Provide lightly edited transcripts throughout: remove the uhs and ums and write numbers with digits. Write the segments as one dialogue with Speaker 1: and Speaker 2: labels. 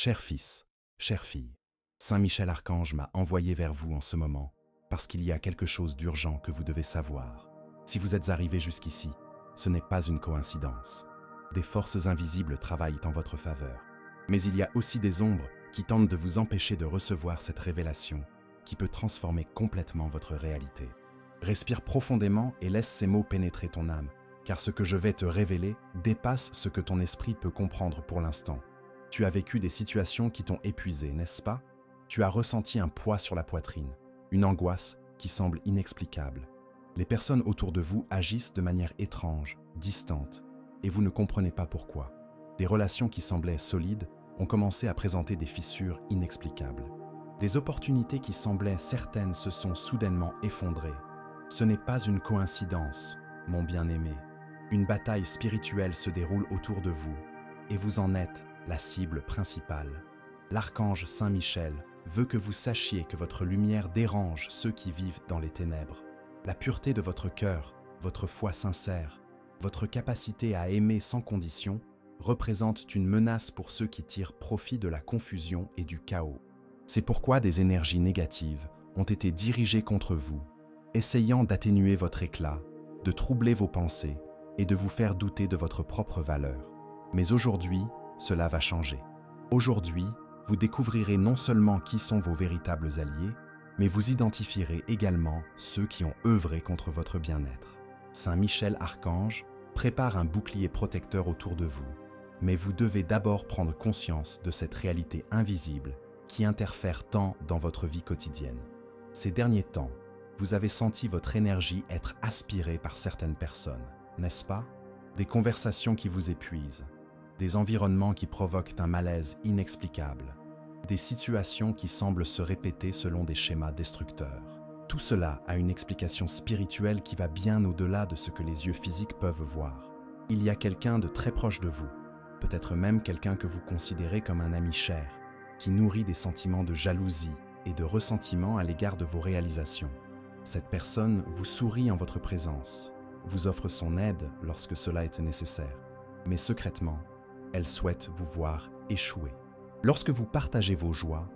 Speaker 1: Cher fils, chère fille, Saint Michel Archange m'a envoyé vers vous en ce moment parce qu'il y a quelque chose d'urgent que vous devez savoir. Si vous êtes arrivé jusqu'ici, ce n'est pas une coïncidence. Des forces invisibles travaillent en votre faveur. Mais il y a aussi des ombres qui tentent de vous empêcher de recevoir cette révélation qui peut transformer complètement votre réalité. Respire profondément et laisse ces mots pénétrer ton âme, car ce que je vais te révéler dépasse ce que ton esprit peut comprendre pour l'instant. Tu as vécu des situations qui t'ont épuisé, n'est-ce pas? Tu as ressenti un poids sur la poitrine, une angoisse qui semble inexplicable. Les personnes autour de vous agissent de manière étrange, distante, et vous ne comprenez pas pourquoi. Des relations qui semblaient solides ont commencé à présenter des fissures inexplicables. Des opportunités qui semblaient certaines se sont soudainement effondrées. Ce n'est pas une coïncidence, mon bien-aimé. Une bataille spirituelle se déroule autour de vous, et vous en êtes la cible principale. L'archange Saint Michel veut que vous sachiez que votre lumière dérange ceux qui vivent dans les ténèbres. La pureté de votre cœur, votre foi sincère, votre capacité à aimer sans condition représentent une menace pour ceux qui tirent profit de la confusion et du chaos. C'est pourquoi des énergies négatives ont été dirigées contre vous, essayant d'atténuer votre éclat, de troubler vos pensées et de vous faire douter de votre propre valeur. Mais aujourd'hui, cela va changer. Aujourd'hui, vous découvrirez non seulement qui sont vos véritables alliés, mais vous identifierez également ceux qui ont œuvré contre votre bien-être. Saint Michel Archange prépare un bouclier protecteur autour de vous, mais vous devez d'abord prendre conscience de cette réalité invisible qui interfère tant dans votre vie quotidienne. Ces derniers temps, vous avez senti votre énergie être aspirée par certaines personnes, n'est-ce pas? Des conversations qui vous épuisent, des environnements qui provoquent un malaise inexplicable, des situations qui semblent se répéter selon des schémas destructeurs. Tout cela a une explication spirituelle qui va bien au-delà de ce que les yeux physiques peuvent voir. Il y a quelqu'un de très proche de vous, peut-être même quelqu'un que vous considérez comme un ami cher, qui nourrit des sentiments de jalousie et de ressentiment à l'égard de vos réalisations. Cette personne vous sourit en votre présence, vous offre son aide lorsque cela est nécessaire, mais secrètement, elle souhaite vous voir échouer. Lorsque vous partagez vos joies,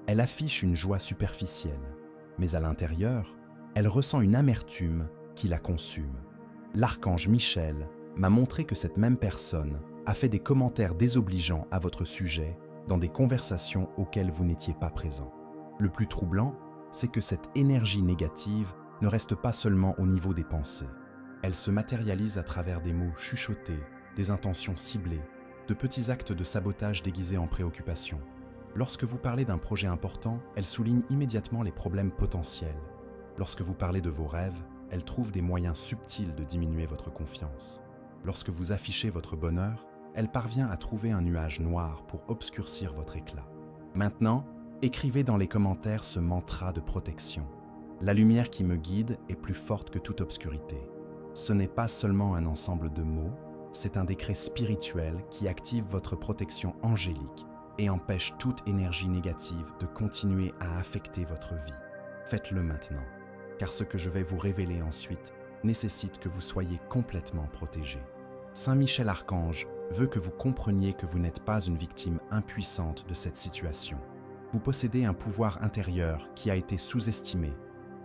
Speaker 1: elle affiche une joie superficielle, mais à l'intérieur, elle ressent une amertume qui la consume. L'archange Michel m'a montré que cette même personne a fait des commentaires désobligeants à votre sujet dans des conversations auxquelles vous n'étiez pas présent. Le plus troublant, c'est que cette énergie négative ne reste pas seulement au niveau des pensées. Elle se matérialise à travers des mots chuchotés, des intentions ciblées, de petits actes de sabotage déguisés en préoccupation. Lorsque vous parlez d'un projet important, elle souligne immédiatement les problèmes potentiels. Lorsque vous parlez de vos rêves, elle trouve des moyens subtils de diminuer votre confiance. Lorsque vous affichez votre bonheur, elle parvient à trouver un nuage noir pour obscurcir votre éclat. Maintenant, écrivez dans les commentaires ce mantra de protection. La lumière qui me guide est plus forte que toute obscurité. Ce n'est pas seulement un ensemble de mots, c'est un décret spirituel qui active votre protection angélique et empêche toute énergie négative de continuer à affecter votre vie. Faites-le maintenant, car ce que je vais vous révéler ensuite nécessite que vous soyez complètement protégé. Saint Michel Archange veut que vous compreniez que vous n'êtes pas une victime impuissante de cette situation. Vous possédez un pouvoir intérieur qui a été sous-estimé,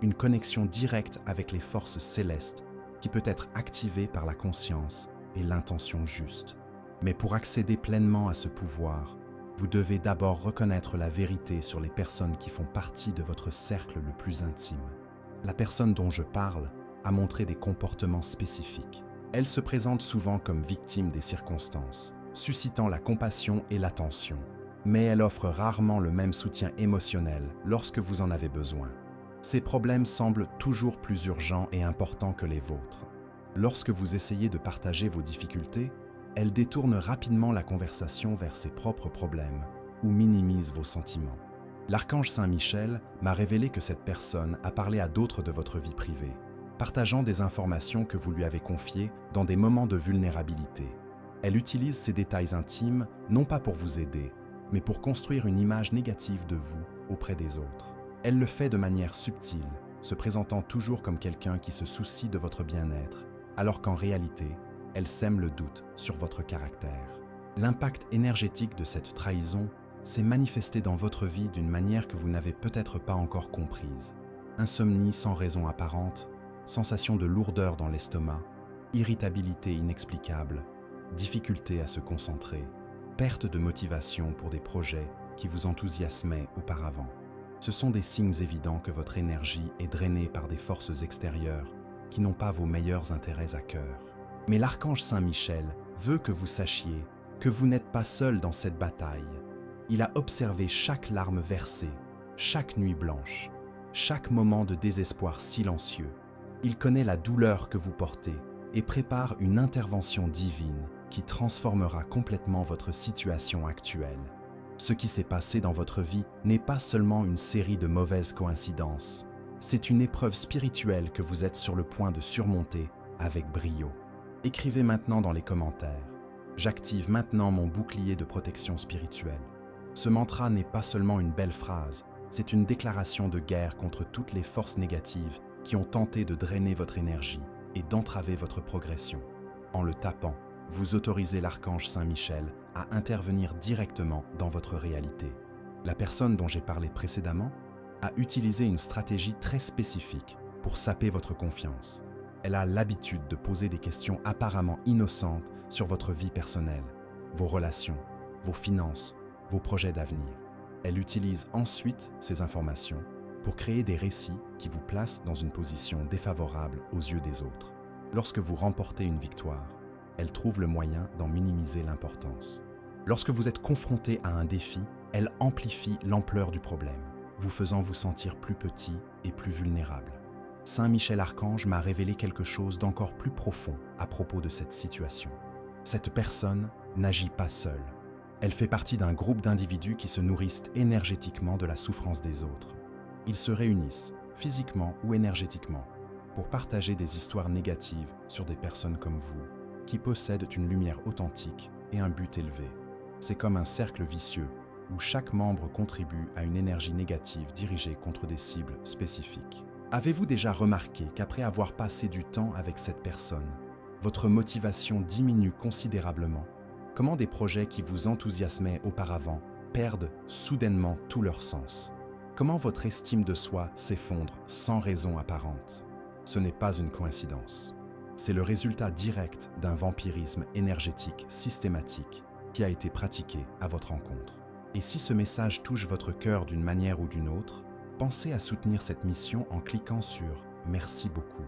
Speaker 1: une connexion directe avec les forces célestes qui peut être activée par la conscience et l'intention juste. Mais pour accéder pleinement à ce pouvoir, vous devez d'abord reconnaître la vérité sur les personnes qui font partie de votre cercle le plus intime. La personne dont je parle a montré des comportements spécifiques. Elle se présente souvent comme victime des circonstances, suscitant la compassion et l'attention. Mais elle offre rarement le même soutien émotionnel lorsque vous en avez besoin. Ses problèmes semblent toujours plus urgents et importants que les vôtres. Lorsque vous essayez de partager vos difficultés, elle détourne rapidement la conversation vers ses propres problèmes ou minimise vos sentiments. L'archange Saint Michel m'a révélé que cette personne a parlé à d'autres de votre vie privée, partageant des informations que vous lui avez confiées dans des moments de vulnérabilité. Elle utilise ces détails intimes non pas pour vous aider, mais pour construire une image négative de vous auprès des autres. Elle le fait de manière subtile, se présentant toujours comme quelqu'un qui se soucie de votre bien-être, alors qu'en réalité, elle sème le doute sur votre caractère. L'impact énergétique de cette trahison s'est manifesté dans votre vie d'une manière que vous n'avez peut-être pas encore comprise. Insomnie sans raison apparente, sensation de lourdeur dans l'estomac, irritabilité inexplicable, difficulté à se concentrer, perte de motivation pour des projets qui vous enthousiasmaient auparavant. Ce sont des signes évidents que votre énergie est drainée par des forces extérieures qui n'ont pas vos meilleurs intérêts à cœur. Mais l'archange Saint Michel veut que vous sachiez que vous n'êtes pas seul dans cette bataille. Il a observé chaque larme versée, chaque nuit blanche, chaque moment de désespoir silencieux. Il connaît la douleur que vous portez et prépare une intervention divine qui transformera complètement votre situation actuelle. Ce qui s'est passé dans votre vie n'est pas seulement une série de mauvaises coïncidences, c'est une épreuve spirituelle que vous êtes sur le point de surmonter avec brio. Écrivez maintenant dans les commentaires « J'active maintenant mon bouclier de protection spirituelle ». Ce mantra n'est pas seulement une belle phrase, c'est une déclaration de guerre contre toutes les forces négatives qui ont tenté de drainer votre énergie et d'entraver votre progression. En le tapant, vous autorisez l'archange Saint Michel à intervenir directement dans votre réalité. La personne dont j'ai parlé précédemment a utilisé une stratégie très spécifique pour saper votre confiance. Elle a l'habitude de poser des questions apparemment innocentes sur votre vie personnelle, vos relations, vos finances, vos projets d'avenir. Elle utilise ensuite ces informations pour créer des récits qui vous placent dans une position défavorable aux yeux des autres. Lorsque vous remportez une victoire, elle trouve le moyen d'en minimiser l'importance. Lorsque vous êtes confronté à un défi, elle amplifie l'ampleur du problème, vous faisant vous sentir plus petit et plus vulnérable. Saint Michel Archange m'a révélé quelque chose d'encore plus profond à propos de cette situation. Cette personne n'agit pas seule. Elle fait partie d'un groupe d'individus qui se nourrissent énergétiquement de la souffrance des autres. Ils se réunissent, physiquement ou énergétiquement, pour partager des histoires négatives sur des personnes comme vous, qui possèdent une lumière authentique et un but élevé. C'est comme un cercle vicieux où chaque membre contribue à une énergie négative dirigée contre des cibles spécifiques. Avez-vous déjà remarqué qu'après avoir passé du temps avec cette personne, votre motivation diminue considérablement? Comment des projets qui vous enthousiasmaient auparavant perdent soudainement tout leur sens? Comment votre estime de soi s'effondre sans raison apparente? Ce n'est pas une coïncidence. C'est le résultat direct d'un vampirisme énergétique systématique qui a été pratiqué à votre encontre. Et si ce message touche votre cœur d'une manière ou d'une autre, pensez à soutenir cette mission en cliquant sur « Merci beaucoup ».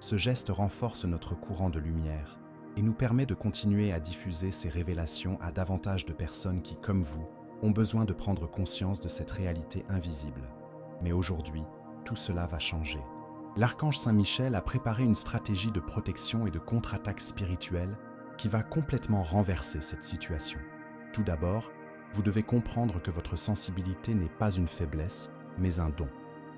Speaker 1: Ce geste renforce notre courant de lumière et nous permet de continuer à diffuser ces révélations à davantage de personnes qui, comme vous, ont besoin de prendre conscience de cette réalité invisible. Mais aujourd'hui, tout cela va changer. L'archange Saint Michel a préparé une stratégie de protection et de contre-attaque spirituelle qui va complètement renverser cette situation. Tout d'abord, vous devez comprendre que votre sensibilité n'est pas une faiblesse, mais un don.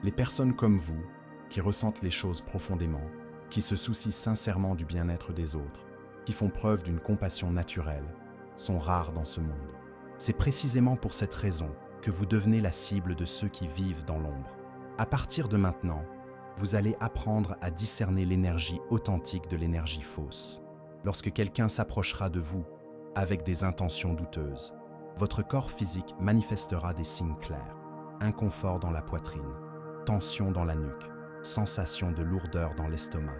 Speaker 1: Les personnes comme vous, qui ressentent les choses profondément, qui se soucient sincèrement du bien-être des autres, qui font preuve d'une compassion naturelle, sont rares dans ce monde. C'est précisément pour cette raison que vous devenez la cible de ceux qui vivent dans l'ombre. À partir de maintenant, vous allez apprendre à discerner l'énergie authentique de l'énergie fausse. Lorsque quelqu'un s'approchera de vous avec des intentions douteuses, votre corps physique manifestera des signes clairs. Inconfort dans la poitrine, tension dans la nuque, sensation de lourdeur dans l'estomac,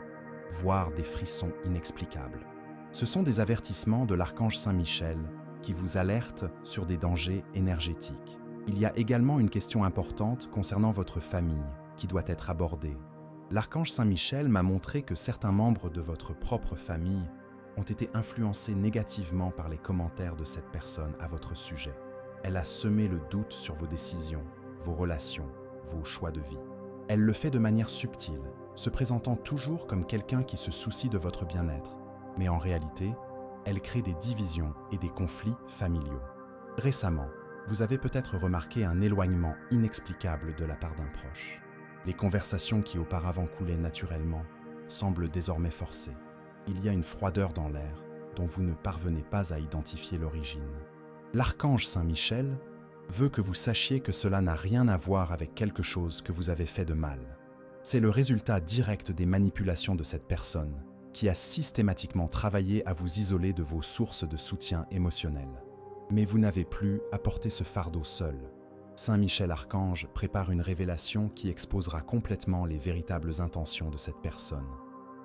Speaker 1: voire des frissons inexplicables. Ce sont des avertissements de l'archange Saint Michel qui vous alertent sur des dangers énergétiques. Il y a également une question importante concernant votre famille qui doit être abordée. L'archange Saint Michel m'a montré que certains membres de votre propre famille ont été influencés négativement par les commentaires de cette personne à votre sujet. Elle a semé le doute sur vos décisions, vos relations, vos choix de vie. Elle le fait de manière subtile, se présentant toujours comme quelqu'un qui se soucie de votre bien-être. Mais en réalité, elle crée des divisions et des conflits familiaux. Récemment, vous avez peut-être remarqué un éloignement inexplicable de la part d'un proche. Les conversations qui auparavant coulaient naturellement semblent désormais forcées. Il y a une froideur dans l'air dont vous ne parvenez pas à identifier l'origine. L'archange Saint Michel veut que vous sachiez que cela n'a rien à voir avec quelque chose que vous avez fait de mal. C'est le résultat direct des manipulations de cette personne qui a systématiquement travaillé à vous isoler de vos sources de soutien émotionnel. Mais vous n'avez plus à porter ce fardeau seul. Saint Michel Archange prépare une révélation qui exposera complètement les véritables intentions de cette personne.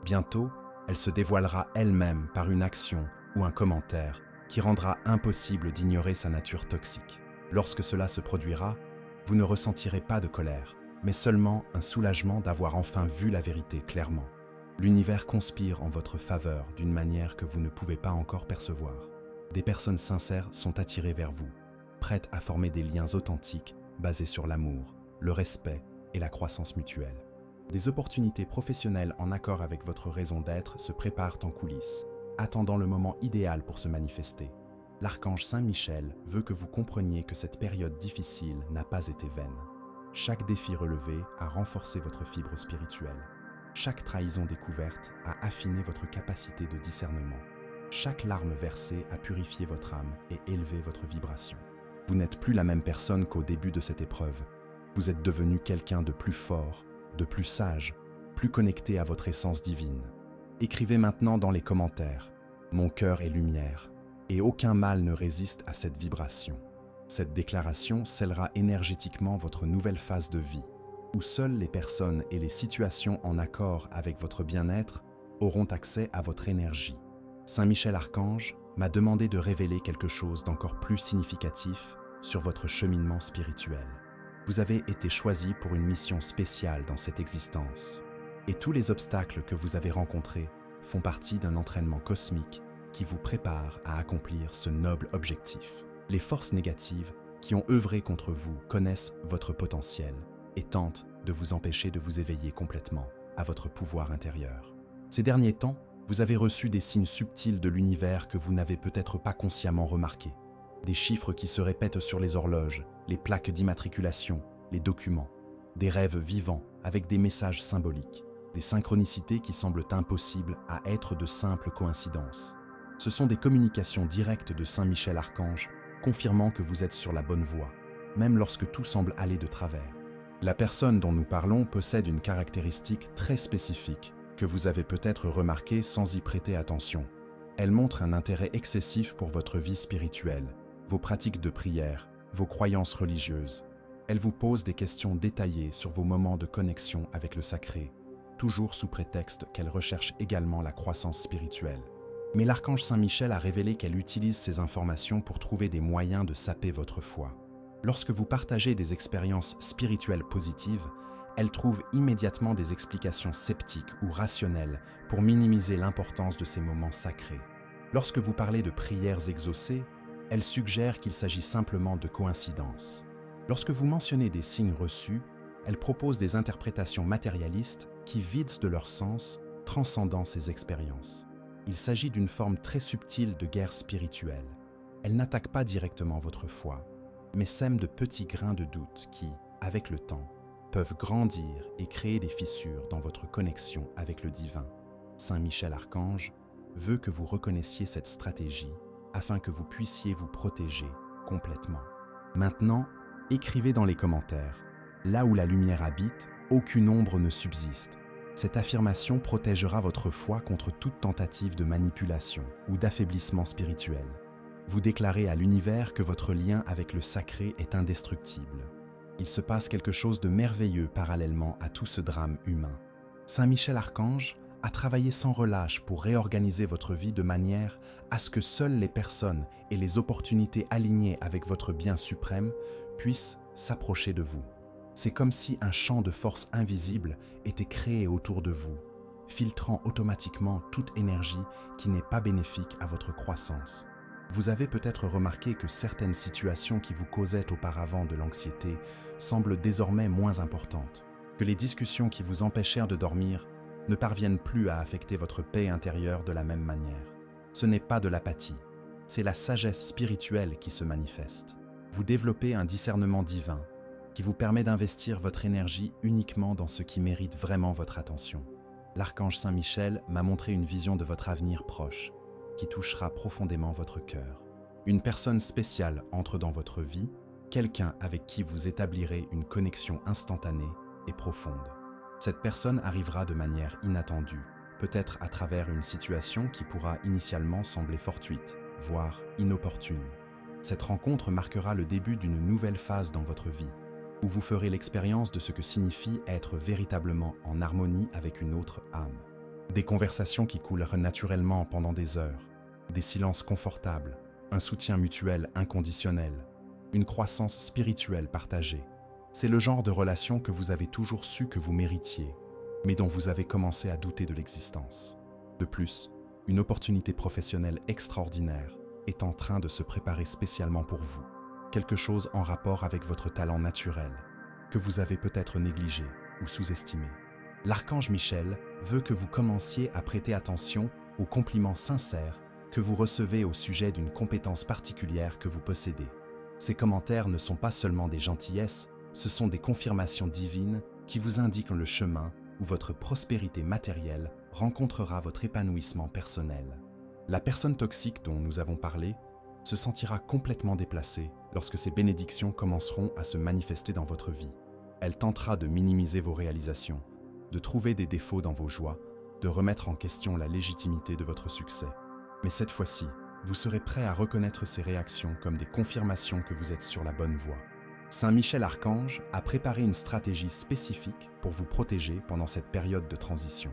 Speaker 1: Bientôt, elle se dévoilera elle-même par une action ou un commentaire qui rendra impossible d'ignorer sa nature toxique. Lorsque cela se produira, vous ne ressentirez pas de colère, mais seulement un soulagement d'avoir enfin vu la vérité clairement. L'univers conspire en votre faveur d'une manière que vous ne pouvez pas encore percevoir. Des personnes sincères sont attirées vers vous, prêtes à former des liens authentiques basés sur l'amour, le respect et la croissance mutuelle. Des opportunités professionnelles en accord avec votre raison d'être se préparent en coulisses, attendant le moment idéal pour se manifester. L'archange Saint Michel veut que vous compreniez que cette période difficile n'a pas été vaine. Chaque défi relevé a renforcé votre fibre spirituelle. Chaque trahison découverte a affiné votre capacité de discernement. Chaque larme versée a purifié votre âme et élevé votre vibration. Vous n'êtes plus la même personne qu'au début de cette épreuve. Vous êtes devenu quelqu'un de plus fort, de plus sage, plus connecté à votre essence divine. Écrivez maintenant dans les commentaires « Mon cœur est lumière » et aucun mal ne résiste à cette vibration. Cette déclaration scellera énergétiquement votre nouvelle phase de vie, où seules les personnes et les situations en accord avec votre bien-être auront accès à votre énergie. Saint Michel Archange m'a demandé de révéler quelque chose d'encore plus significatif sur votre cheminement spirituel. Vous avez été choisi pour une mission spéciale dans cette existence. Et tous les obstacles que vous avez rencontrés font partie d'un entraînement cosmique qui vous prépare à accomplir ce noble objectif. Les forces négatives qui ont œuvré contre vous connaissent votre potentiel et tentent de vous empêcher de vous éveiller complètement à votre pouvoir intérieur. Ces derniers temps, vous avez reçu des signes subtils de l'univers que vous n'avez peut-être pas consciemment remarqués. Des chiffres qui se répètent sur les horloges, les plaques d'immatriculation, les documents. Des rêves vivants avec des messages symboliques. Des synchronicités qui semblent impossibles à être de simples coïncidences. Ce sont des communications directes de Saint Michel Archange, confirmant que vous êtes sur la bonne voie, même lorsque tout semble aller de travers. La personne dont nous parlons possède une caractéristique très spécifique que vous avez peut-être remarquée sans y prêter attention. Elle montre un intérêt excessif pour votre vie spirituelle, vos pratiques de prière, vos croyances religieuses. Elle vous pose des questions détaillées sur vos moments de connexion avec le sacré, toujours sous prétexte qu'elle recherche également la croissance spirituelle. Mais l'archange Saint Michel a révélé qu'elle utilise ces informations pour trouver des moyens de saper votre foi. Lorsque vous partagez des expériences spirituelles positives, elle trouve immédiatement des explications sceptiques ou rationnelles pour minimiser l'importance de ces moments sacrés. Lorsque vous parlez de prières exaucées, elle suggère qu'il s'agit simplement de coïncidences. Lorsque vous mentionnez des signes reçus, elle propose des interprétations matérialistes qui vident de leur sens, transcendant ces expériences. Il s'agit d'une forme très subtile de guerre spirituelle. Elle n'attaque pas directement votre foi, mais sème de petits grains de doute qui, avec le temps, peuvent grandir et créer des fissures dans votre connexion avec le divin. Saint Michel Archange veut que vous reconnaissiez cette stratégie afin que vous puissiez vous protéger complètement. Maintenant, écrivez dans les commentaires « Là où la lumière habite, aucune ombre ne subsiste ». Cette affirmation protégera votre foi contre toute tentative de manipulation ou d'affaiblissement spirituel. Vous déclarez à l'univers que votre lien avec le sacré est indestructible. Il se passe quelque chose de merveilleux parallèlement à tout ce drame humain. Saint Michel Archange a travaillé sans relâche pour réorganiser votre vie de manière à ce que seules les personnes et les opportunités alignées avec votre bien suprême puissent s'approcher de vous. C'est comme si un champ de force invisible était créé autour de vous, filtrant automatiquement toute énergie qui n'est pas bénéfique à votre croissance. Vous avez peut-être remarqué que certaines situations qui vous causaient auparavant de l'anxiété semblent désormais moins importantes, que les discussions qui vous empêchèrent de dormir ne parviennent plus à affecter votre paix intérieure de la même manière. Ce n'est pas de l'apathie, c'est la sagesse spirituelle qui se manifeste. Vous développez un discernement divin qui vous permet d'investir votre énergie uniquement dans ce qui mérite vraiment votre attention. L'archange Saint Michel m'a montré une vision de votre avenir proche, qui touchera profondément votre cœur. Une personne spéciale entre dans votre vie, quelqu'un avec qui vous établirez une connexion instantanée et profonde. Cette personne arrivera de manière inattendue, peut-être à travers une situation qui pourra initialement sembler fortuite, voire inopportune. Cette rencontre marquera le début d'une nouvelle phase dans votre vie, où vous ferez l'expérience de ce que signifie être véritablement en harmonie avec une autre âme. Des conversations qui couleront naturellement pendant des heures, des silences confortables, un soutien mutuel inconditionnel, une croissance spirituelle partagée. C'est le genre de relation que vous avez toujours su que vous méritiez, mais dont vous avez commencé à douter de l'existence. De plus, une opportunité professionnelle extraordinaire est en train de se préparer spécialement pour vous. Quelque chose en rapport avec votre talent naturel, que vous avez peut-être négligé ou sous-estimé. L'archange Michel veut que vous commenciez à prêter attention aux compliments sincères que vous recevez au sujet d'une compétence particulière que vous possédez. Ces commentaires ne sont pas seulement des gentillesses, ce sont des confirmations divines qui vous indiquent le chemin où votre prospérité matérielle rencontrera votre épanouissement personnel. La personne toxique dont nous avons parlé se sentira complètement déplacée lorsque ces bénédictions commenceront à se manifester dans votre vie. Elle tentera de minimiser vos réalisations, de trouver des défauts dans vos joies, de remettre en question la légitimité de votre succès. Mais cette fois-ci, vous serez prêt à reconnaître ces réactions comme des confirmations que vous êtes sur la bonne voie. Saint Michel Archange a préparé une stratégie spécifique pour vous protéger pendant cette période de transition.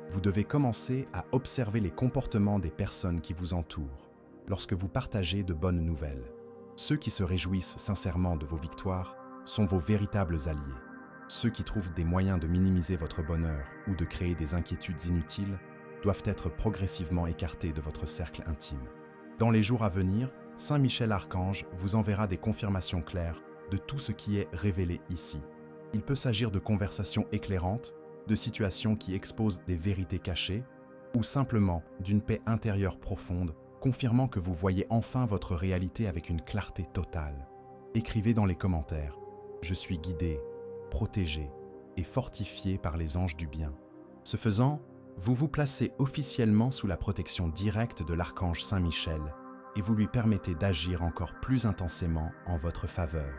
Speaker 1: Vous devez commencer à observer les comportements des personnes qui vous entourent lorsque vous partagez de bonnes nouvelles. Ceux qui se réjouissent sincèrement de vos victoires sont vos véritables alliés. Ceux qui trouvent des moyens de minimiser votre bonheur ou de créer des inquiétudes inutiles doivent être progressivement écartés de votre cercle intime. Dans les jours à venir, Saint Michel Archange vous enverra des confirmations claires de tout ce qui est révélé ici. Il peut s'agir de conversations éclairantes, de situations qui exposent des vérités cachées, ou simplement d'une paix intérieure profonde, confirmant que vous voyez enfin votre réalité avec une clarté totale. Écrivez dans les commentaires « Je suis guidé, protégé et fortifié par les anges du bien ». Ce faisant, vous vous placez officiellement sous la protection directe de l'archange Saint Michel et vous lui permettez d'agir encore plus intensément en votre faveur.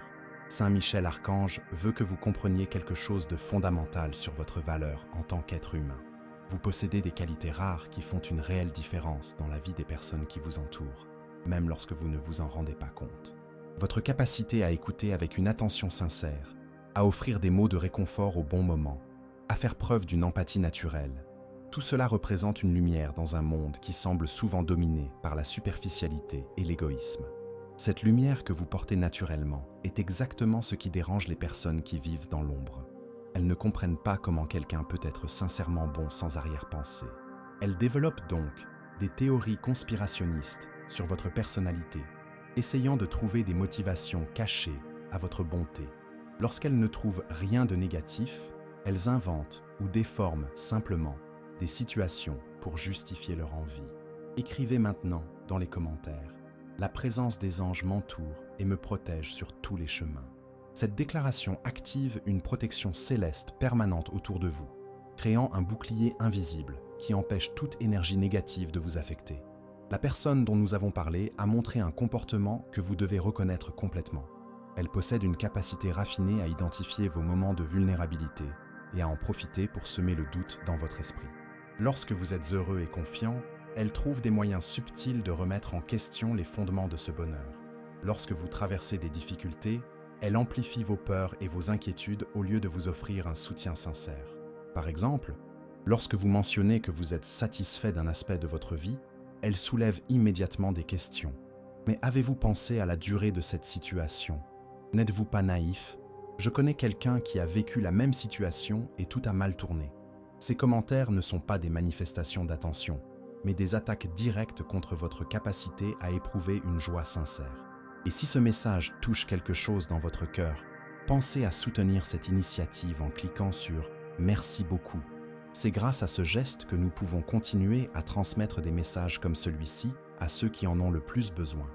Speaker 1: Saint Michel Archange veut que vous compreniez quelque chose de fondamental sur votre valeur en tant qu'être humain. Vous possédez des qualités rares qui font une réelle différence dans la vie des personnes qui vous entourent, même lorsque vous ne vous en rendez pas compte. Votre capacité à écouter avec une attention sincère, à offrir des mots de réconfort au bon moment, à faire preuve d'une empathie naturelle, tout cela représente une lumière dans un monde qui semble souvent dominé par la superficialité et l'égoïsme. Cette lumière que vous portez naturellement est exactement ce qui dérange les personnes qui vivent dans l'ombre. Elles ne comprennent pas comment quelqu'un peut être sincèrement bon sans arrière-pensée. Elles développent donc des théories conspirationnistes sur votre personnalité, essayant de trouver des motivations cachées à votre bonté. Lorsqu'elles ne trouvent rien de négatif, elles inventent ou déforment simplement des situations pour justifier leur envie. Écrivez maintenant dans les commentaires « La présence des anges m'entoure et me protège sur tous les chemins ». Cette déclaration active une protection céleste permanente autour de vous, créant un bouclier invisible qui empêche toute énergie négative de vous affecter. La personne dont nous avons parlé a montré un comportement que vous devez reconnaître complètement. Elle possède une capacité raffinée à identifier vos moments de vulnérabilité et à en profiter pour semer le doute dans votre esprit. Lorsque vous êtes heureux et confiant, elle trouve des moyens subtils de remettre en question les fondements de ce bonheur. Lorsque vous traversez des difficultés, elle amplifie vos peurs et vos inquiétudes au lieu de vous offrir un soutien sincère. Par exemple, lorsque vous mentionnez que vous êtes satisfait d'un aspect de votre vie, elle soulève immédiatement des questions. Mais avez-vous pensé à la durée de cette situation? N'êtes-vous pas naïf? Je connais quelqu'un qui a vécu la même situation et tout a mal tourné. Ces commentaires ne sont pas des manifestations d'attention, mais des attaques directes contre votre capacité à éprouver une joie sincère. Et si ce message touche quelque chose dans votre cœur, pensez à soutenir cette initiative en cliquant sur « Merci beaucoup ». C'est grâce à ce geste que nous pouvons continuer à transmettre des messages comme celui-ci à ceux qui en ont le plus besoin.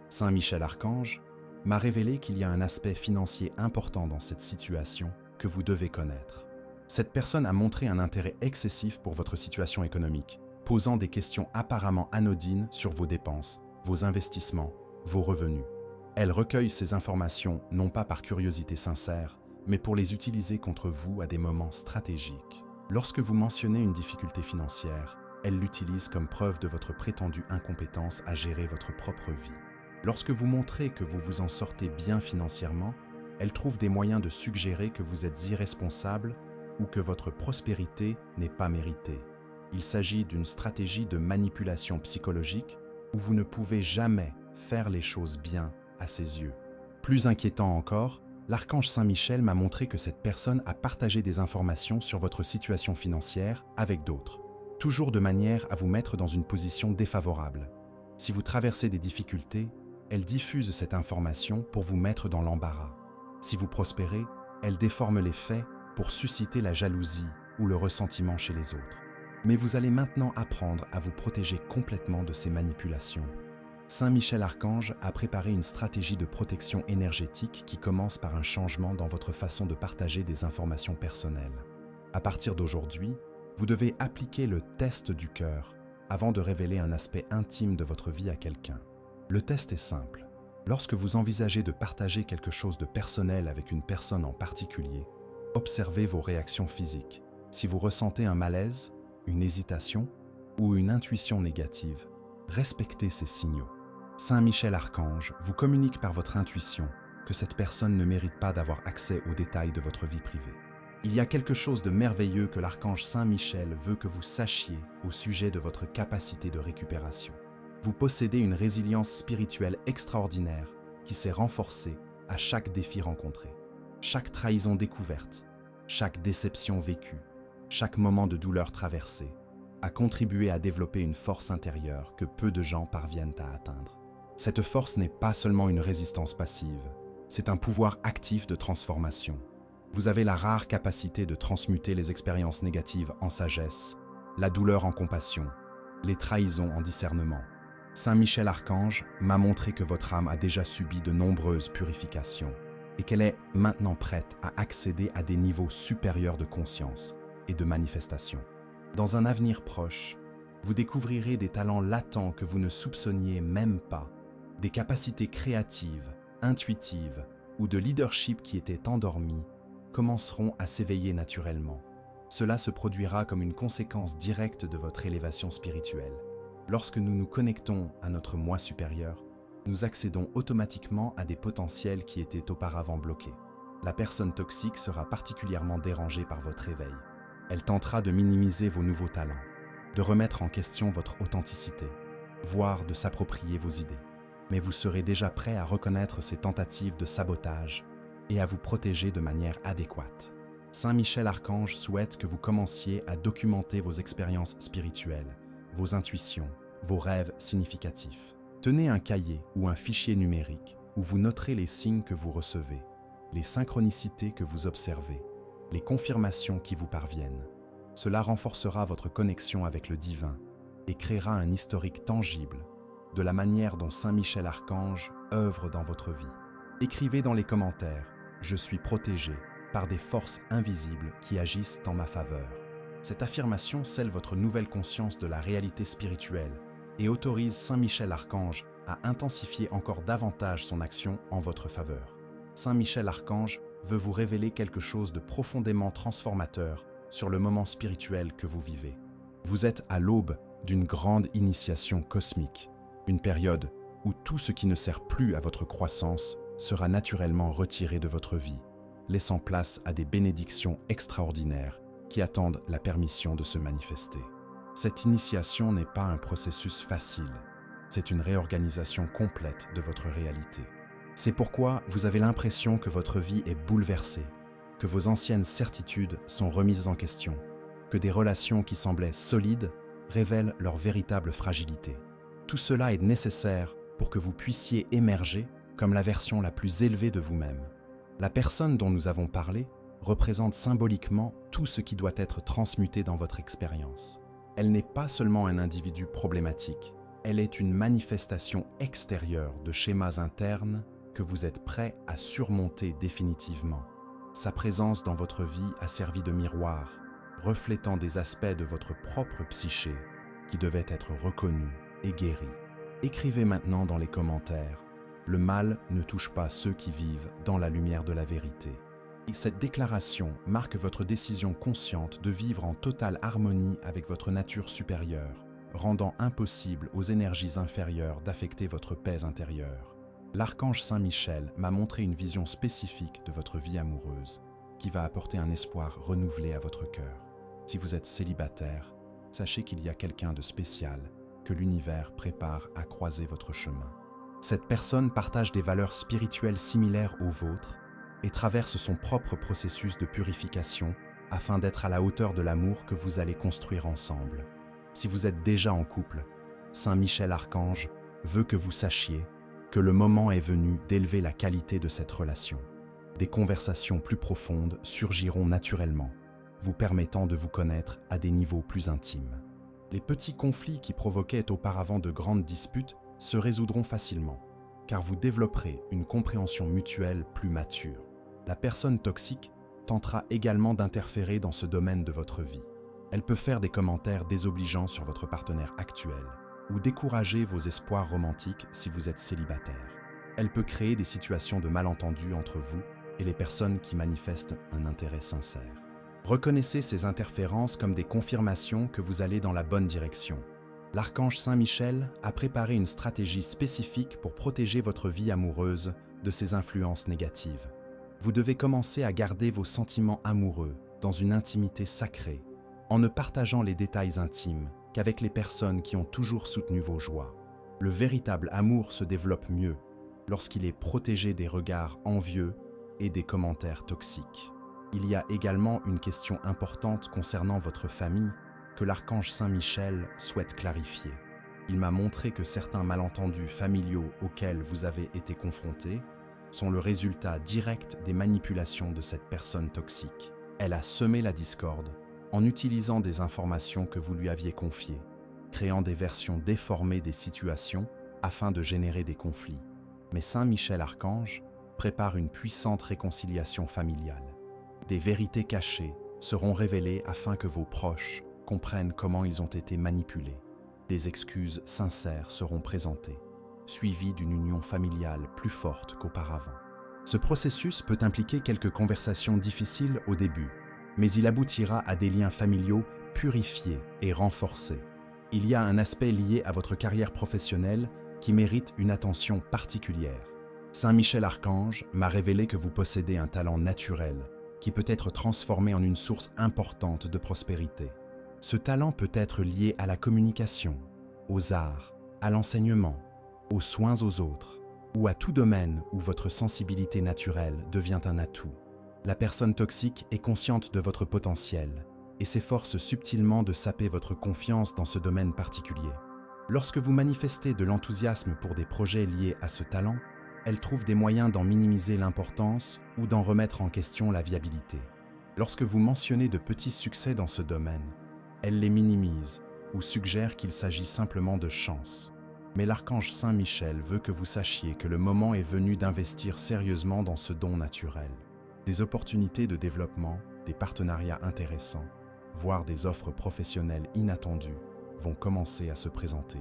Speaker 1: Saint Michel Archange m'a révélé qu'il y a un aspect financier important dans cette situation que vous devez connaître. Cette personne a montré un intérêt excessif pour votre situation économique, posant des questions apparemment anodines sur vos dépenses, vos investissements, vos revenus. Elle recueille ces informations non pas par curiosité sincère, mais pour les utiliser contre vous à des moments stratégiques. Lorsque vous mentionnez une difficulté financière, elle l'utilise comme preuve de votre prétendue incompétence à gérer votre propre vie. Lorsque vous montrez que vous vous en sortez bien financièrement, elle trouve des moyens de suggérer que vous êtes irresponsable ou que votre prospérité n'est pas méritée. Il s'agit d'une stratégie de manipulation psychologique où vous ne pouvez jamais faire les choses bien à ses yeux. Plus inquiétant encore, l'archange Saint-Michel m'a montré que cette personne a partagé des informations sur votre situation financière avec d'autres, toujours de manière à vous mettre dans une position défavorable. Si vous traversez des difficultés, elle diffuse cette information pour vous mettre dans l'embarras. Si vous prospérez, elle déforme les faits pour susciter la jalousie ou le ressentiment chez les autres. Mais vous allez maintenant apprendre à vous protéger complètement de ces manipulations. Saint Michel Archange a préparé une stratégie de protection énergétique qui commence par un changement dans votre façon de partager des informations personnelles. À partir d'aujourd'hui, vous devez appliquer le test du cœur avant de révéler un aspect intime de votre vie à quelqu'un. Le test est simple. Lorsque vous envisagez de partager quelque chose de personnel avec une personne en particulier, observez vos réactions physiques. Si vous ressentez un malaise, une hésitation ou une intuition négative, respectez ces signaux. Saint Michel Archange vous communique par votre intuition que cette personne ne mérite pas d'avoir accès aux détails de votre vie privée. Il y a quelque chose de merveilleux que l'archange Saint Michel veut que vous sachiez au sujet de votre capacité de récupération. Vous possédez une résilience spirituelle extraordinaire qui s'est renforcée à chaque défi rencontré, chaque trahison découverte, chaque déception vécue, chaque moment de douleur traversé, a contribué à développer une force intérieure que peu de gens parviennent à atteindre. Cette force n'est pas seulement une résistance passive, c'est un pouvoir actif de transformation. Vous avez la rare capacité de transmuter les expériences négatives en sagesse, la douleur en compassion, les trahisons en discernement. Saint Michel Archange m'a montré que votre âme a déjà subi de nombreuses purifications et qu'elle est maintenant prête à accéder à des niveaux supérieurs de conscience et de manifestation. Dans un avenir proche, vous découvrirez des talents latents que vous ne soupçonniez même pas, des capacités créatives, intuitives ou de leadership qui étaient endormies commenceront à s'éveiller naturellement. Cela se produira comme une conséquence directe de votre élévation spirituelle. Lorsque nous nous connectons à notre moi supérieur, nous accédons automatiquement à des potentiels qui étaient auparavant bloqués. La personne toxique sera particulièrement dérangée par votre éveil. Elle tentera de minimiser vos nouveaux talents, de remettre en question votre authenticité, voire de s'approprier vos idées. Mais vous serez déjà prêt à reconnaître ces tentatives de sabotage et à vous protéger de manière adéquate. Saint Michel Archange souhaite que vous commenciez à documenter vos expériences spirituelles, vos intuitions, vos rêves significatifs. Tenez un cahier ou un fichier numérique où vous noterez les signes que vous recevez, les synchronicités que vous observez, les confirmations qui vous parviennent. Cela renforcera votre connexion avec le divin et créera un historique tangible de la manière dont Saint Michel Archange œuvre dans votre vie. Écrivez dans les commentaires « Je suis protégé par des forces invisibles qui agissent en ma faveur ». Cette affirmation scelle votre nouvelle conscience de la réalité spirituelle et autorise Saint Michel Archange à intensifier encore davantage son action en votre faveur. Saint Michel Archange veut vous révéler quelque chose de profondément transformateur sur le moment spirituel que vous vivez. Vous êtes à l'aube d'une grande initiation cosmique, une période où tout ce qui ne sert plus à votre croissance sera naturellement retiré de votre vie, laissant place à des bénédictions extraordinaires qui attendent la permission de se manifester. Cette initiation n'est pas un processus facile, c'est une réorganisation complète de votre réalité. C'est pourquoi vous avez l'impression que votre vie est bouleversée, que vos anciennes certitudes sont remises en question, que des relations qui semblaient solides révèlent leur véritable fragilité. Tout cela est nécessaire pour que vous puissiez émerger comme la version la plus élevée de vous-même. La personne dont nous avons parlé représente symboliquement tout ce qui doit être transmuté dans votre expérience. Elle n'est pas seulement un individu problématique, elle est une manifestation extérieure de schémas internes que vous êtes prêt à surmonter définitivement. Sa présence dans votre vie a servi de miroir, reflétant des aspects de votre propre psyché qui devaient être reconnus et guéris. Écrivez maintenant dans les commentaires « Le mal ne touche pas ceux qui vivent dans la lumière de la vérité ». Et cette déclaration marque votre décision consciente de vivre en totale harmonie avec votre nature supérieure, rendant impossible aux énergies inférieures d'affecter votre paix intérieure. L'archange Saint Michel m'a montré une vision spécifique de votre vie amoureuse, qui va apporter un espoir renouvelé à votre cœur. Si vous êtes célibataire, sachez qu'il y a quelqu'un de spécial que l'univers prépare à croiser votre chemin. Cette personne partage des valeurs spirituelles similaires aux vôtres et traverse son propre processus de purification afin d'être à la hauteur de l'amour que vous allez construire ensemble. Si vous êtes déjà en couple, Saint Michel Archange veut que vous sachiez que le moment est venu d'élever la qualité de cette relation. Des conversations plus profondes surgiront naturellement, vous permettant de vous connaître à des niveaux plus intimes. Les petits conflits qui provoquaient auparavant de grandes disputes se résoudront facilement, car vous développerez une compréhension mutuelle plus mature. La personne toxique tentera également d'interférer dans ce domaine de votre vie. Elle peut faire des commentaires désobligeants sur votre partenaire actuel ou décourager vos espoirs romantiques si vous êtes célibataire. Elle peut créer des situations de malentendus entre vous et les personnes qui manifestent un intérêt sincère. Reconnaissez ces interférences comme des confirmations que vous allez dans la bonne direction. L'archange Saint Michel a préparé une stratégie spécifique pour protéger votre vie amoureuse de ces influences négatives. Vous devez commencer à garder vos sentiments amoureux dans une intimité sacrée, en ne partageant les détails intimes qu'avec les personnes qui ont toujours soutenu vos joies. Le véritable amour se développe mieux lorsqu'il est protégé des regards envieux et des commentaires toxiques. Il y a également une question importante concernant votre famille que l'archange Saint Michel souhaite clarifier. Il m'a montré que certains malentendus familiaux auxquels vous avez été confrontés sont le résultat direct des manipulations de cette personne toxique. Elle a semé la discorde en utilisant des informations que vous lui aviez confiées, créant des versions déformées des situations afin de générer des conflits. Mais Saint Michel Archange prépare une puissante réconciliation familiale. Des vérités cachées seront révélées afin que vos proches comprennent comment ils ont été manipulés. Des excuses sincères seront présentées, suivies d'une union familiale plus forte qu'auparavant. Ce processus peut impliquer quelques conversations difficiles au début, mais il aboutira à des liens familiaux purifiés et renforcés. Il y a un aspect lié à votre carrière professionnelle qui mérite une attention particulière. Saint Michel Archange m'a révélé que vous possédez un talent naturel qui peut être transformé en une source importante de prospérité. Ce talent peut être lié à la communication, aux arts, à l'enseignement, aux soins aux autres, ou à tout domaine où votre sensibilité naturelle devient un atout. La personne toxique est consciente de votre potentiel et s'efforce subtilement de saper votre confiance dans ce domaine particulier. Lorsque vous manifestez de l'enthousiasme pour des projets liés à ce talent, elle trouve des moyens d'en minimiser l'importance ou d'en remettre en question la viabilité. Lorsque vous mentionnez de petits succès dans ce domaine, elle les minimise ou suggère qu'il s'agit simplement de chance. Mais l'archange Saint Michel veut que vous sachiez que le moment est venu d'investir sérieusement dans ce don naturel. Des opportunités de développement, des partenariats intéressants, voire des offres professionnelles inattendues vont commencer à se présenter.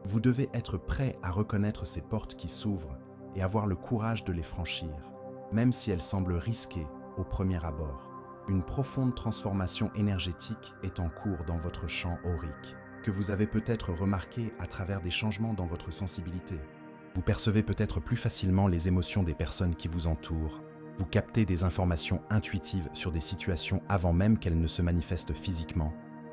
Speaker 1: Vous devez être prêt à reconnaître ces portes qui s'ouvrent et avoir le courage de les franchir, même si elles semblent risquées au premier abord. Une profonde transformation énergétique est en cours dans votre champ aurique, que vous avez peut-être remarqué à travers des changements dans votre sensibilité. Vous percevez peut-être plus facilement les émotions des personnes qui vous entourent. Vous captez des informations intuitives sur des situations avant même qu'elles ne se manifestent physiquement,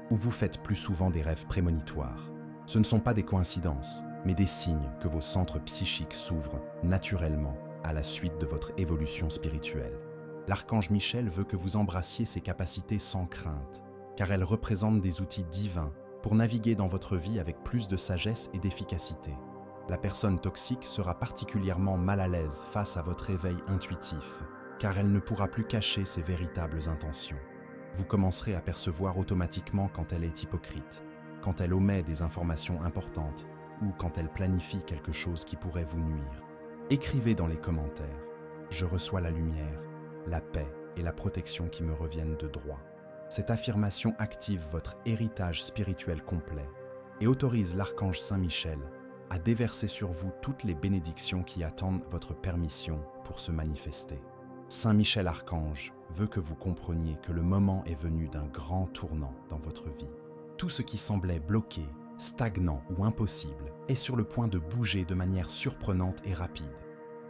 Speaker 1: ou vous faites plus souvent des rêves prémonitoires. Ce ne sont pas des coïncidences, mais des signes que vos centres psychiques s'ouvrent naturellement à la suite de votre évolution spirituelle. L'archange Michel veut que vous embrassiez ces capacités sans crainte, car elles représentent des outils divins pour naviguer dans votre vie avec plus de sagesse et d'efficacité. La personne toxique sera particulièrement mal à l'aise face à votre éveil intuitif, car elle ne pourra plus cacher ses véritables intentions. Vous commencerez à percevoir automatiquement quand elle est hypocrite, quand elle omet des informations importantes ou quand elle planifie quelque chose qui pourrait vous nuire. Écrivez dans les commentaires « Je reçois la lumière, la paix et la protection qui me reviennent de droit ». Cette affirmation active votre héritage spirituel complet et autorise l'archange Saint Michel à déverser sur vous toutes les bénédictions qui attendent votre permission pour se manifester. Saint Michel Archange veut que vous compreniez que le moment est venu d'un grand tournant dans votre vie. Tout ce qui semblait bloqué stagnant ou impossible, est sur le point de bouger de manière surprenante et rapide.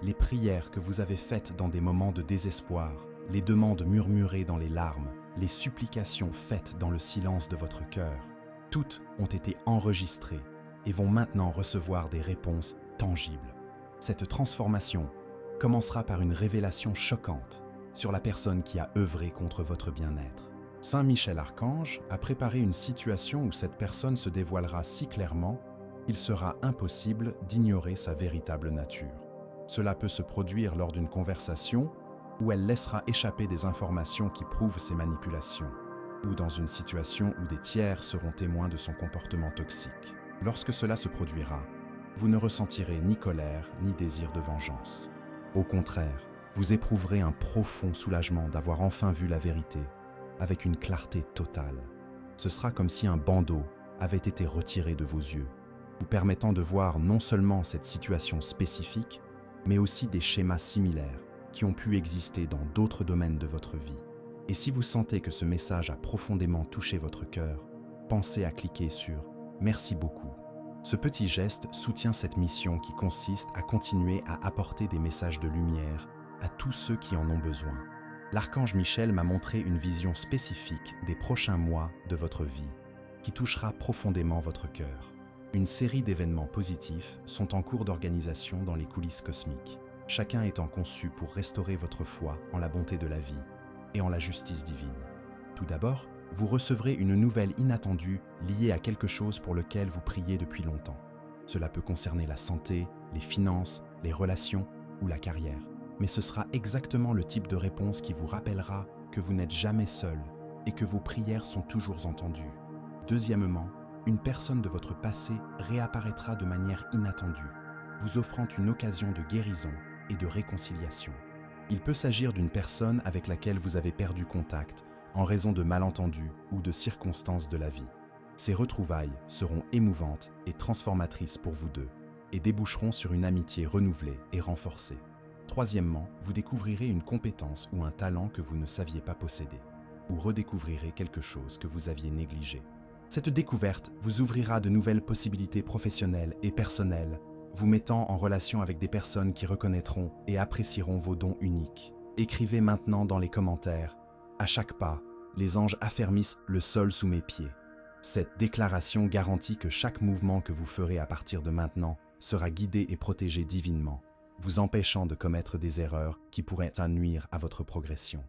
Speaker 1: Les prières que vous avez faites dans des moments de désespoir, les demandes murmurées dans les larmes, les supplications faites dans le silence de votre cœur, toutes ont été enregistrées et vont maintenant recevoir des réponses tangibles. Cette transformation commencera par une révélation choquante sur la personne qui a œuvré contre votre bien-être. Saint Michel Archange a préparé une situation où cette personne se dévoilera si clairement qu'il sera impossible d'ignorer sa véritable nature. Cela peut se produire lors d'une conversation où elle laissera échapper des informations qui prouvent ses manipulations, ou dans une situation où des tiers seront témoins de son comportement toxique. Lorsque cela se produira, vous ne ressentirez ni colère ni désir de vengeance. Au contraire, vous éprouverez un profond soulagement d'avoir enfin vu la vérité, avec une clarté totale. Ce sera comme si un bandeau avait été retiré de vos yeux, vous permettant de voir non seulement cette situation spécifique, mais aussi des schémas similaires qui ont pu exister dans d'autres domaines de votre vie. Et si vous sentez que ce message a profondément touché votre cœur, pensez à cliquer sur « Merci beaucoup ». Ce petit geste soutient cette mission qui consiste à continuer à apporter des messages de lumière à tous ceux qui en ont besoin. L'archange Michel m'a montré une vision spécifique des prochains mois de votre vie, qui touchera profondément votre cœur. Une série d'événements positifs sont en cours d'organisation dans les coulisses cosmiques, chacun étant conçu pour restaurer votre foi en la bonté de la vie et en la justice divine. Tout d'abord, vous recevrez une nouvelle inattendue liée à quelque chose pour lequel vous priez depuis longtemps. Cela peut concerner la santé, les finances, les relations ou la carrière. Mais ce sera exactement le type de réponse qui vous rappellera que vous n'êtes jamais seul et que vos prières sont toujours entendues. Deuxièmement, une personne de votre passé réapparaîtra de manière inattendue, vous offrant une occasion de guérison et de réconciliation. Il peut s'agir d'une personne avec laquelle vous avez perdu contact en raison de malentendus ou de circonstances de la vie. Ces retrouvailles seront émouvantes et transformatrices pour vous deux et déboucheront sur une amitié renouvelée et renforcée. Troisièmement, vous découvrirez une compétence ou un talent que vous ne saviez pas posséder, ou redécouvrirez quelque chose que vous aviez négligé. Cette découverte vous ouvrira de nouvelles possibilités professionnelles et personnelles, vous mettant en relation avec des personnes qui reconnaîtront et apprécieront vos dons uniques. Écrivez maintenant dans les commentaires « À chaque pas, les anges affermissent le sol sous mes pieds ». Cette déclaration garantit que chaque mouvement que vous ferez à partir de maintenant sera guidé et protégé divinement, vous empêchant de commettre des erreurs qui pourraient nuire à votre progression.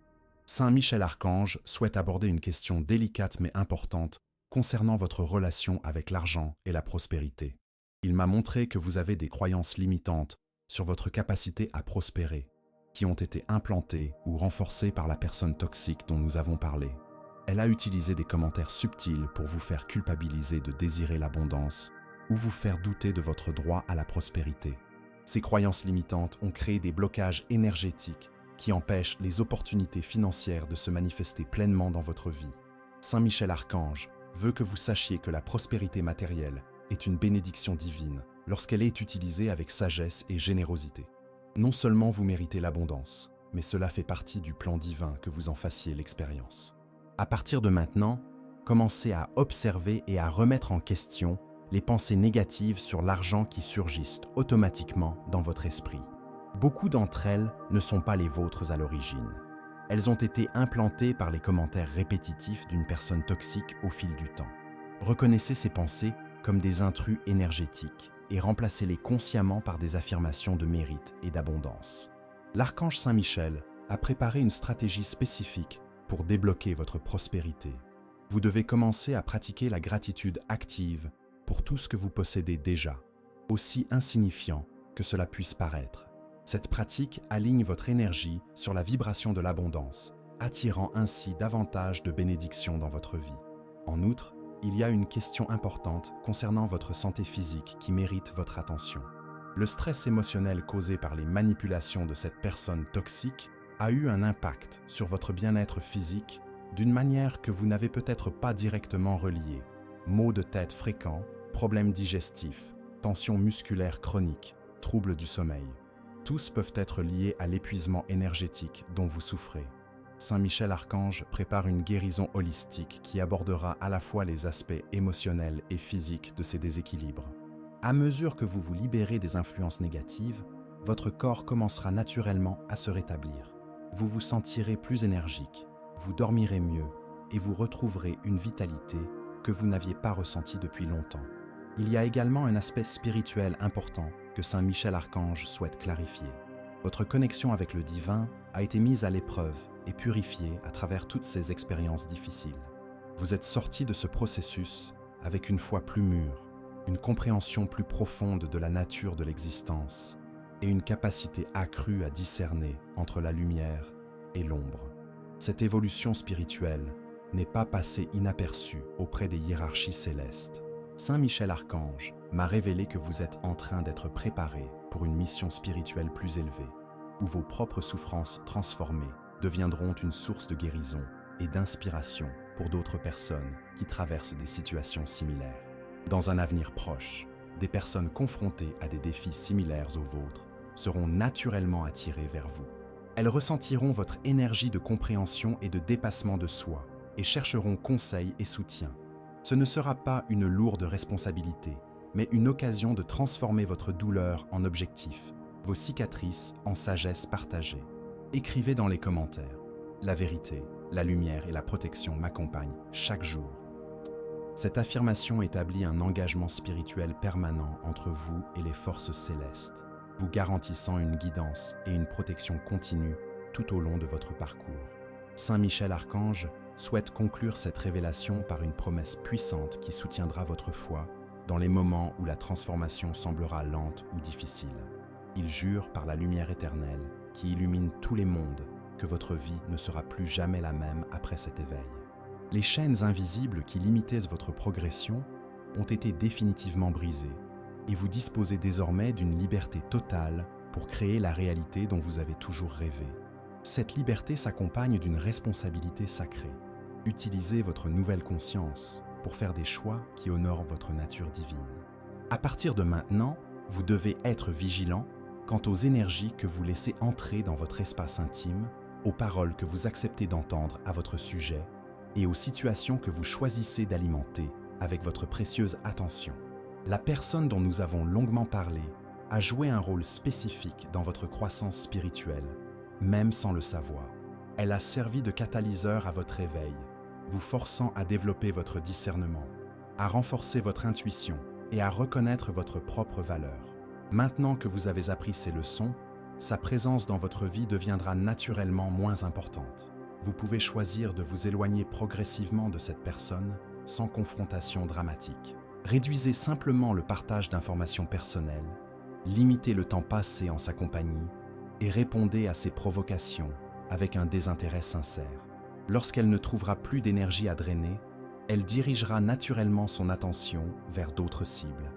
Speaker 1: Saint Michel Archange souhaite aborder une question délicate mais importante concernant votre relation avec l'argent et la prospérité. Il m'a montré que vous avez des croyances limitantes sur votre capacité à prospérer, qui ont été implantées ou renforcées par la personne toxique dont nous avons parlé. Elle a utilisé des commentaires subtils pour vous faire culpabiliser de désirer l'abondance ou vous faire douter de votre droit à la prospérité. Ces croyances limitantes ont créé des blocages énergétiques qui empêchent les opportunités financières de se manifester pleinement dans votre vie. Saint Michel Archange veut que vous sachiez que la prospérité matérielle est une bénédiction divine lorsqu'elle est utilisée avec sagesse et générosité. Non seulement vous méritez l'abondance, mais cela fait partie du plan divin que vous en fassiez l'expérience. À partir de maintenant, commencez à observer et à remettre en question les pensées négatives sur l'argent qui surgissent automatiquement dans votre esprit. Beaucoup d'entre elles ne sont pas les vôtres à l'origine. Elles ont été implantées par les commentaires répétitifs d'une personne toxique au fil du temps. Reconnaissez ces pensées comme des intrus énergétiques et remplacez-les consciemment par des affirmations de mérite et d'abondance. L'archange Saint Michel a préparé une stratégie spécifique pour débloquer votre prospérité. Vous devez commencer à pratiquer la gratitude active pour tout ce que vous possédez déjà, aussi insignifiant que cela puisse paraître. Cette pratique aligne votre énergie sur la vibration de l'abondance, attirant ainsi davantage de bénédictions dans votre vie. En outre, il y a une question importante concernant votre santé physique qui mérite votre attention. Le stress émotionnel causé par les manipulations de cette personne toxique a eu un impact sur votre bien-être physique d'une manière que vous n'avez peut-être pas directement reliée. Maux de tête fréquents, problèmes digestifs, tensions musculaires chroniques, troubles du sommeil. Tous peuvent être liés à l'épuisement énergétique dont vous souffrez. Saint Michel Archange prépare une guérison holistique qui abordera à la fois les aspects émotionnels et physiques de ces déséquilibres. À mesure que vous vous libérez des influences négatives, votre corps commencera naturellement à se rétablir. Vous vous sentirez plus énergique, vous dormirez mieux et vous retrouverez une vitalité que vous n'aviez pas ressentie depuis longtemps. Il y a également un aspect spirituel important que Saint Michel Archange souhaite clarifier. Votre connexion avec le divin a été mise à l'épreuve et purifiée à travers toutes ces expériences difficiles. Vous êtes sorti de ce processus avec une foi plus mûre, une compréhension plus profonde de la nature de l'existence et une capacité accrue à discerner entre la lumière et l'ombre. Cette évolution spirituelle n'est pas passée inaperçue auprès des hiérarchies célestes. Saint Michel Archange m'a révélé que vous êtes en train d'être préparé pour une mission spirituelle plus élevée, où vos propres souffrances transformées deviendront une source de guérison et d'inspiration pour d'autres personnes qui traversent des situations similaires. Dans un avenir proche, des personnes confrontées à des défis similaires aux vôtres seront naturellement attirées vers vous. Elles ressentiront votre énergie de compréhension et de dépassement de soi et chercheront conseil et soutien. Ce ne sera pas une lourde responsabilité, mais une occasion de transformer votre douleur en objectif, vos cicatrices en sagesse partagée. Écrivez dans les commentaires. La vérité, la lumière et la protection m'accompagnent chaque jour. Cette affirmation établit un engagement spirituel permanent entre vous et les forces célestes, vous garantissant une guidance et une protection continue tout au long de votre parcours. Saint Michel Archange souhaite conclure cette révélation par une promesse puissante qui soutiendra votre foi dans les moments où la transformation semblera lente ou difficile. Il jure par la lumière éternelle qui illumine tous les mondes que votre vie ne sera plus jamais la même après cet éveil. Les chaînes invisibles qui limitaient votre progression ont été définitivement brisées et vous disposez désormais d'une liberté totale pour créer la réalité dont vous avez toujours rêvé. Cette liberté s'accompagne d'une responsabilité sacrée. Utilisez votre nouvelle conscience pour faire des choix qui honorent votre nature divine. À partir de maintenant, vous devez être vigilant quant aux énergies que vous laissez entrer dans votre espace intime, aux paroles que vous acceptez d'entendre à votre sujet et aux situations que vous choisissez d'alimenter avec votre précieuse attention. La personne dont nous avons longuement parlé a joué un rôle spécifique dans votre croissance spirituelle, même sans le savoir. Elle a servi de catalyseur à votre éveil, vous forçant à développer votre discernement, à renforcer votre intuition et à reconnaître votre propre valeur. Maintenant que vous avez appris ces leçons, sa présence dans votre vie deviendra naturellement moins importante. Vous pouvez choisir de vous éloigner progressivement de cette personne sans confrontation dramatique. Réduisez simplement le partage d'informations personnelles, limitez le temps passé en sa compagnie et répondez à ses provocations avec un désintérêt sincère. Lorsqu'elle ne trouvera plus d'énergie à drainer, elle dirigera naturellement son attention vers d'autres cibles.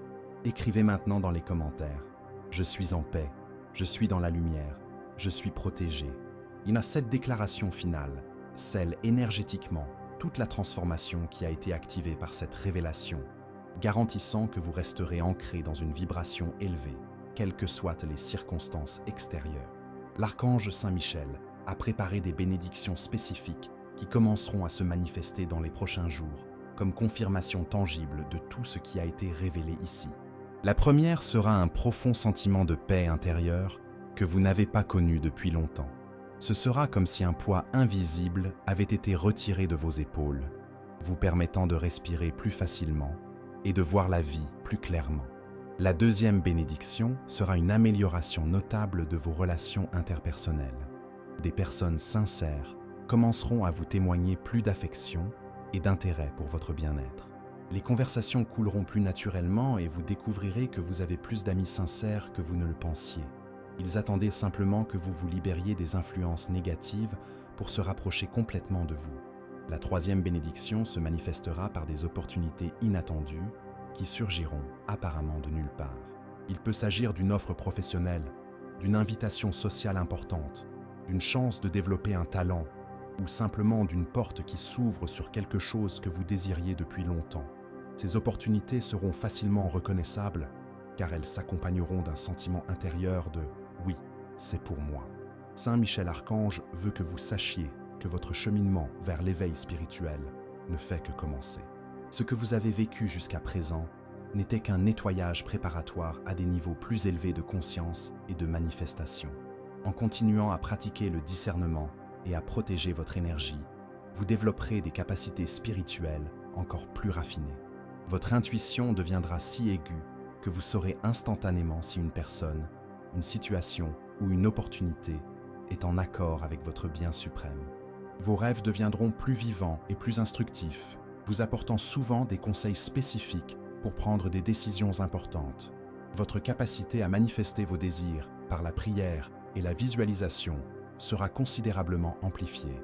Speaker 1: Écrivez maintenant dans les commentaires « Je suis en paix, je suis dans la lumière, je suis protégé ». Il y a cette déclaration finale, scelle énergétiquement toute la transformation qui a été activée par cette révélation, garantissant que vous resterez ancré dans une vibration élevée, quelles que soient les circonstances extérieures. L'archange Saint Michel a préparé des bénédictions spécifiques qui commenceront à se manifester dans les prochains jours, comme confirmation tangible de tout ce qui a été révélé ici. La première sera un profond sentiment de paix intérieure que vous n'avez pas connu depuis longtemps. Ce sera comme si un poids invisible avait été retiré de vos épaules, vous permettant de respirer plus facilement et de voir la vie plus clairement. La deuxième bénédiction sera une amélioration notable de vos relations interpersonnelles. Des personnes sincères commenceront à vous témoigner plus d'affection et d'intérêt pour votre bien-être. Les conversations couleront plus naturellement et vous découvrirez que vous avez plus d'amis sincères que vous ne le pensiez. Ils attendaient simplement que vous vous libériez des influences négatives pour se rapprocher complètement de vous. La troisième bénédiction se manifestera par des opportunités inattendues qui surgiront apparemment de nulle part. Il peut s'agir d'une offre professionnelle, d'une invitation sociale importante, d'une chance de développer un talent ou simplement d'une porte qui s'ouvre sur quelque chose que vous désiriez depuis longtemps. Ces opportunités seront facilement reconnaissables car elles s'accompagneront d'un sentiment intérieur de « oui, c'est pour moi ». Saint Michel Archange veut que vous sachiez que votre cheminement vers l'éveil spirituel ne fait que commencer. Ce que vous avez vécu jusqu'à présent n'était qu'un nettoyage préparatoire à des niveaux plus élevés de conscience et de manifestation. En continuant à pratiquer le discernement et à protéger votre énergie, vous développerez des capacités spirituelles encore plus raffinées. Votre intuition deviendra si aiguë que vous saurez instantanément si une personne, une situation ou une opportunité est en accord avec votre bien suprême. Vos rêves deviendront plus vivants et plus instructifs, vous apportant souvent des conseils spécifiques pour prendre des décisions importantes. Votre capacité à manifester vos désirs par la prière et la visualisation sera considérablement amplifiée.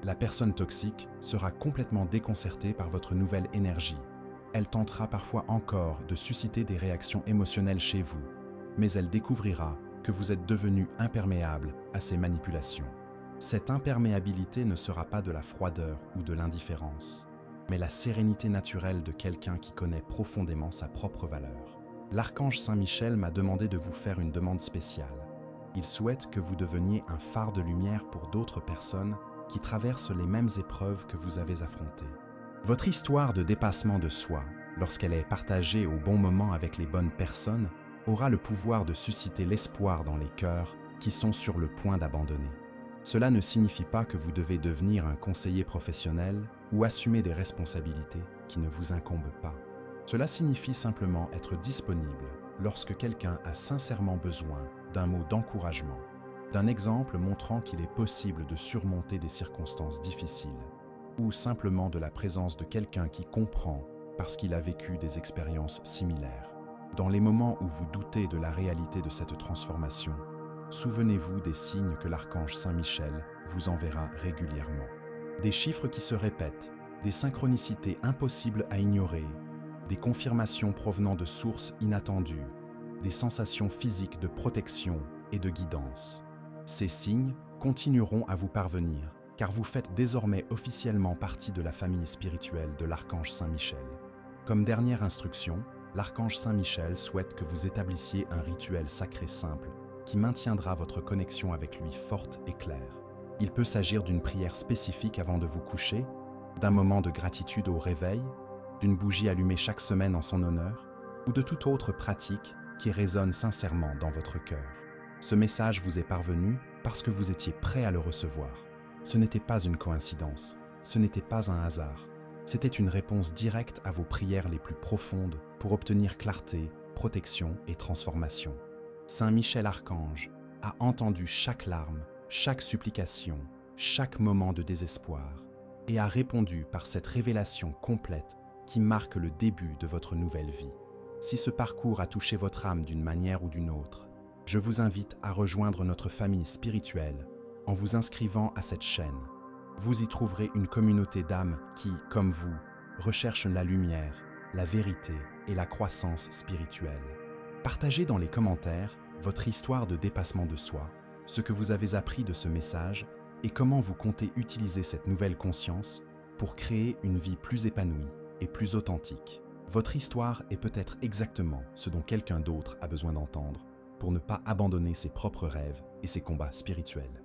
Speaker 1: La personne toxique sera complètement déconcertée par votre nouvelle énergie. Elle tentera parfois encore de susciter des réactions émotionnelles chez vous, mais elle découvrira que vous êtes devenu imperméable à ces manipulations. Cette imperméabilité ne sera pas de la froideur ou de l'indifférence, mais la sérénité naturelle de quelqu'un qui connaît profondément sa propre valeur. L'archange Saint-Michel m'a demandé de vous faire une demande spéciale. Il souhaite que vous deveniez un phare de lumière pour d'autres personnes qui traversent les mêmes épreuves que vous avez affrontées. Votre histoire de dépassement de soi, lorsqu'elle est partagée au bon moment avec les bonnes personnes, aura le pouvoir de susciter l'espoir dans les cœurs qui sont sur le point d'abandonner. Cela ne signifie pas que vous devez devenir un conseiller professionnel ou assumer des responsabilités qui ne vous incombent pas. Cela signifie simplement être disponible lorsque quelqu'un a sincèrement besoin d'un mot d'encouragement, d'un exemple montrant qu'il est possible de surmonter des circonstances difficiles, ou simplement de la présence de quelqu'un qui comprend parce qu'il a vécu des expériences similaires. Dans les moments où vous doutez de la réalité de cette transformation, souvenez-vous des signes que l'archange Saint-Michel vous enverra régulièrement. Des chiffres qui se répètent, des synchronicités impossibles à ignorer, des confirmations provenant de sources inattendues, des sensations physiques de protection et de guidance. Ces signes continueront à vous parvenir, car vous faites désormais officiellement partie de la famille spirituelle de l'archange Saint-Michel. Comme dernière instruction, l'archange Saint-Michel souhaite que vous établissiez un rituel sacré simple qui maintiendra votre connexion avec lui forte et claire. Il peut s'agir d'une prière spécifique avant de vous coucher, d'un moment de gratitude au réveil, d'une bougie allumée chaque semaine en son honneur, ou de toute autre pratique qui résonne sincèrement dans votre cœur. Ce message vous est parvenu parce que vous étiez prêt à le recevoir. Ce n'était pas une coïncidence, ce n'était pas un hasard. C'était une réponse directe à vos prières les plus profondes pour obtenir clarté, protection et transformation. Saint Michel Archange a entendu chaque larme, chaque supplication, chaque moment de désespoir et a répondu par cette révélation complète qui marque le début de votre nouvelle vie. Si ce parcours a touché votre âme d'une manière ou d'une autre, je vous invite à rejoindre notre famille spirituelle en vous inscrivant à cette chaîne. Vous y trouverez une communauté d'âmes qui, comme vous, recherchent la lumière, la vérité et la croissance spirituelle. Partagez dans les commentaires votre histoire de dépassement de soi, ce que vous avez appris de ce message et comment vous comptez utiliser cette nouvelle conscience pour créer une vie plus épanouie et plus authentique. Votre histoire est peut-être exactement ce dont quelqu'un d'autre a besoin d'entendre pour ne pas abandonner ses propres rêves et ses combats spirituels.